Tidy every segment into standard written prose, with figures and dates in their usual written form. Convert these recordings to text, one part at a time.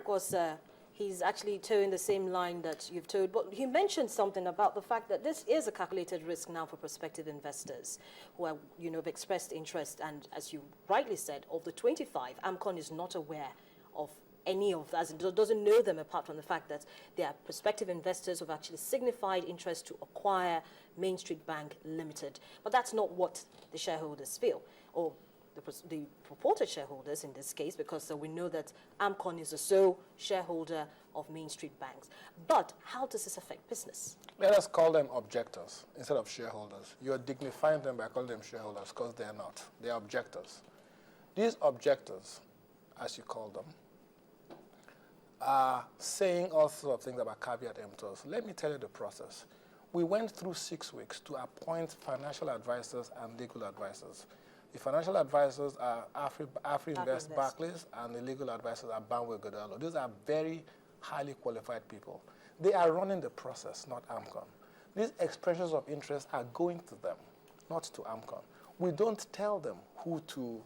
of course, he's actually towing the same line that you've towed. But he mentioned something about the fact that this is a calculated risk now for prospective investors who have, have expressed interest. And as you rightly said, of the 25, AMCON is not aware of any of that, doesn't know them apart from the fact that they are prospective investors who have actually signified interest to acquire Mainstreet Bank Limited. But that's not what the shareholders feel, or the purported shareholders in this case, because we know that AMCON is the sole shareholder of Mainstreet Banks. But how does this affect business? Let us call them objectors instead of shareholders. You are dignifying them by calling them shareholders because they're not. They're objectors. These objectors, as you call them, are saying all sorts of things about caveat emptors. Let me tell you the process. We went through 6 weeks to appoint financial advisors and legal advisors. The financial advisors are Afribank Barclays, and the legal advisors are Banwe Godalo. These are very highly qualified people. They are running the process, not AMCON. These expressions of interest are going to them, not to AMCON. We don't tell them who to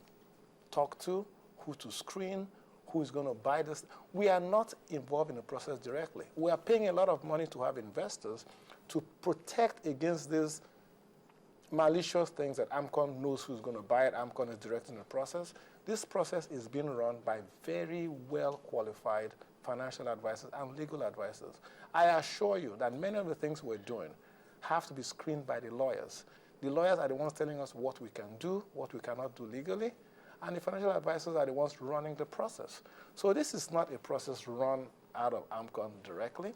talk to, who to screen, who is going to buy this. We are not involved in the process directly. We are paying a lot of money to have investors to protect against these malicious things that AMCON knows who's going to buy it. AMCON is directing the process. This process is being run by very well-qualified financial advisors and legal advisors. I assure you that many of the things we're doing have to be screened by the lawyers. The lawyers are the ones telling us what we can do, what we cannot do legally, and the financial advisors are the ones running the process. So this is not a process run out of AMCON directly.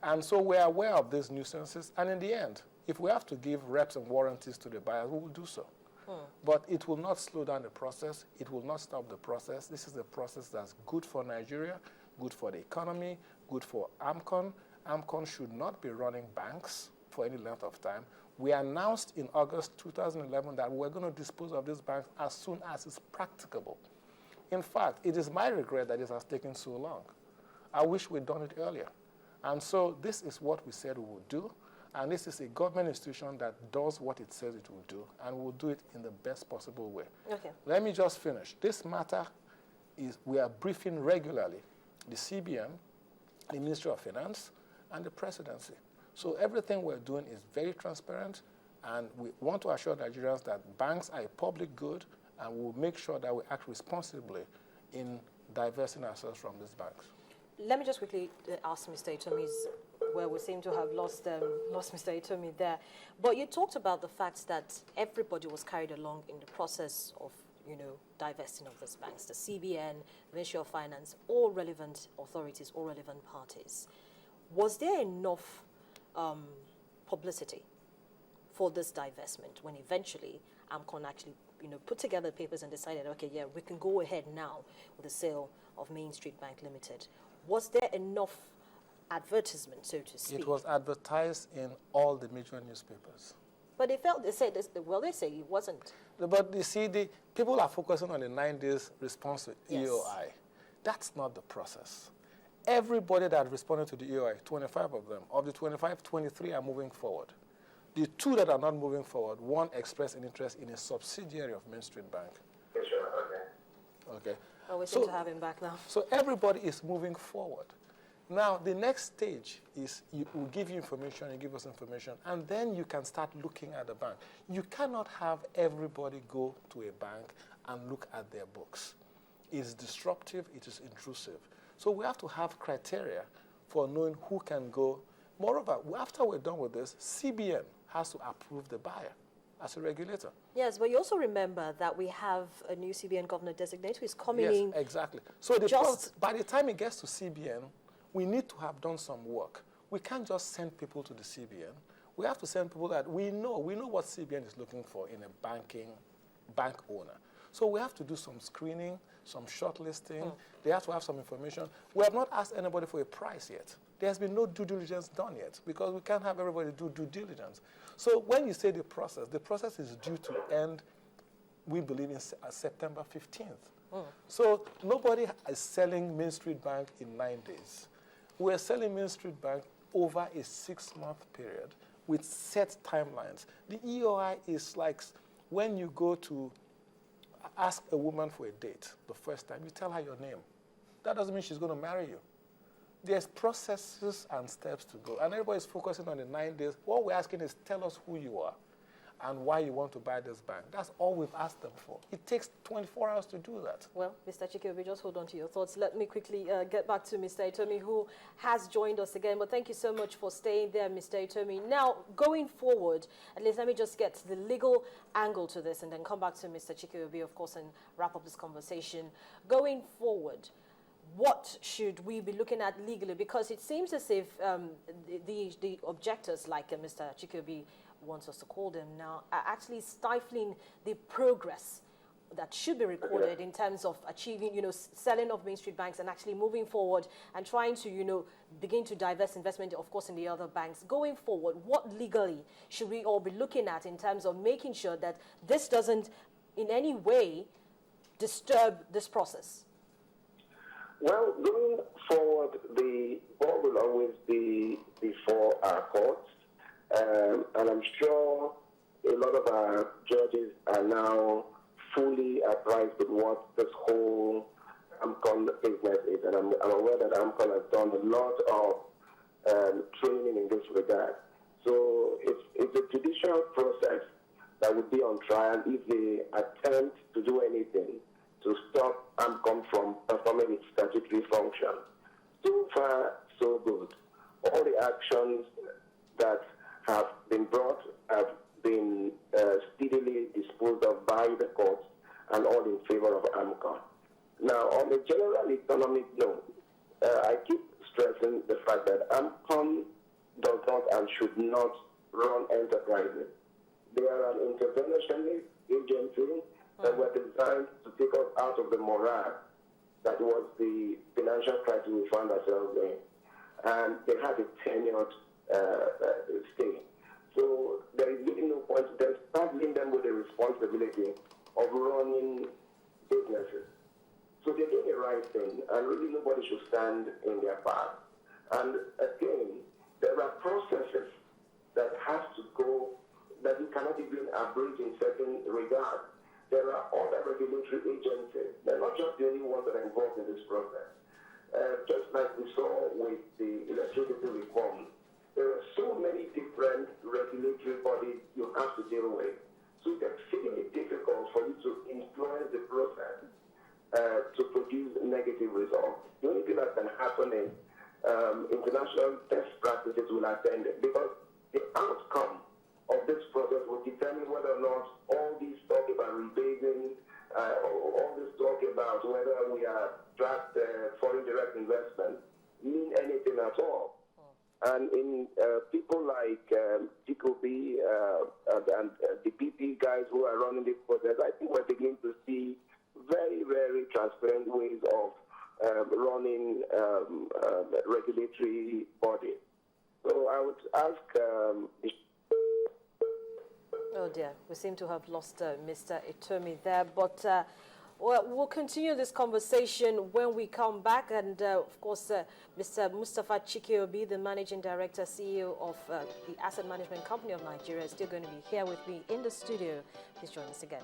And so we're aware of these nuisances, and in the end, if we have to give reps and warranties to the buyers, we will do so. But it will not slow down the process. It will not stop the process. This is a process that's good for Nigeria, good for the economy, good for AMCON. AMCON should not be running banks for any length of time. We announced in August 2011 that we're going to dispose of these banks as soon as it's practicable. In fact, it is my regret that this has taken so long. I wish we'd done it earlier. And so this is what we said we would do. And this is a government institution that does what it says it will do, and will do it in the best possible way. Okay. Let me just finish. This matter is, we are briefing regularly the CBN, the Ministry of Finance, and the Presidency. So everything we're doing is very transparent, and we want to assure Nigerians that banks are a public good, and we'll make sure that we act responsibly in divesting ourselves from these banks. Let me just quickly ask Mr. Itomi's, where we seem to have lost Mr. Itomi there. But you talked about the fact that everybody was carried along in the process of, divesting of these banks, the CBN, the Ministry of Finance, all relevant authorities, all relevant parties. Was there enough publicity for this divestment when eventually AMCON actually, put together papers and decided, okay, yeah, we can go ahead now with the sale of Mainstreet Bank Limited? Was there enough advertisement, so to speak? It was advertised in all the major newspapers. But they say it wasn't. But you see, the people are focusing on the 9 days response to Yes. EOI. That's not the process. Everybody that responded to the EOI, 25 of them, of the 25, 23 are moving forward. The 2 that are not moving forward, 1 expressed an interest in a subsidiary of Mainstreet Bank. Sure, okay. Okay. Oh, we seem to have him back now. So everybody is moving forward. Now, the next stage is we'll give you information, you give us information, and then you can start looking at the bank. You cannot have everybody go to a bank and look at their books. It's disruptive, it is intrusive. So we have to have criteria for knowing who can go. Moreover, after we're done with this, CBN has to approve the buyer as a regulator. Yes, but you also remember that we have a new CBN governor designate who is coming in. Yes, exactly. So by the time it gets to CBN, we need to have done some work. We can't just send people to the CBN. We have to send people that we know what CBN is looking for in a bank owner. So we have to do some screening, some shortlisting. They have to have some information. We have not asked anybody for a price yet. There has been no due diligence done yet because we can't have everybody do due diligence. So when you say the process is due to end, we believe, in September 15th. So nobody is selling Mainstreet Bank in 9 days. We're selling Mainstreet Bank over a 6-month period with set timelines. The EOI is like when you go to ask a woman for a date the first time, you tell her your name. that doesn't mean she's going to marry you. There's processes and steps to go. And everybody's focusing on the 9 days. What we're asking is, tell us who you are and why you want to buy this bank. That's all we've asked them for. It takes 24 hours to do that. Well, Mr. Chike Obi, just hold on to your thoughts. Let me quickly get back to Mr. Itomi, who has joined us again. But thank you so much for staying there, Mr. Itomi. Now, going forward, at least let me just get the legal angle to this and then come back to Mr. Chike Obi, of course, and wrap up this conversation. Going forward, what should we be looking at legally? Because it seems as if the objectors, like Mr. Chike Obi wants us to call them now, are actually stifling the progress that should be recorded in terms of achieving, selling of Mainstreet banks and actually moving forward and trying to, begin to divest investment, of course, in the other banks. Going forward, what legally should we all be looking at in terms of making sure that this doesn't in any way disturb this process? Well, going forward, the ball will always be before our courts, and I'm sure a lot of our judges are now fully apprised with what this whole AMCON business is, and I'm aware that AMCON has done a lot of training in this regard. So it's a judicial process that would be on trial if they attempt to do anything to stop AMCON from performing its statutory function. So far, so good. All the actions that have been brought have been speedily disposed of by the courts and all in favor of AMCON. Now, on a general economic note, I keep stressing the fact that AMCON does not and should not run enterprises. They are an interventionist agency that were designed to take us out of the morass that was the financial crisis we found ourselves in. And they had a tenured stay. So there is really no point in them saddling them with the responsibility of running businesses. So they're doing the right thing, and really nobody should stand in their path. And again, there are processes that have to go that you cannot even abridge in certain regards. There are other regulatory agencies. They're not just the only ones that are involved in this process. Just like we saw with the electricity reform, there are so many different regulatory bodies you have to deal with. So it's extremely difficult for you to influence the process to produce negative results. The only thing that can happen is international best practices will attend it, because the outcome of this process will determine whether or not all these talk about rebasing, all this talk about whether we are draft foreign direct investment mean anything at all. And in people like Chike Obi and the PP guys who are running this process, I think we're beginning to see very, very transparent ways of running regulatory bodies. So I would ask Oh dear, we seem to have lost Mr. Itomi there, but well, we'll continue this conversation when we come back. And of course, Mr. Mustapha Chike Obi, the Managing Director, CEO of the Asset Management Company of Nigeria, is still going to be here with me in the studio. Please join us again.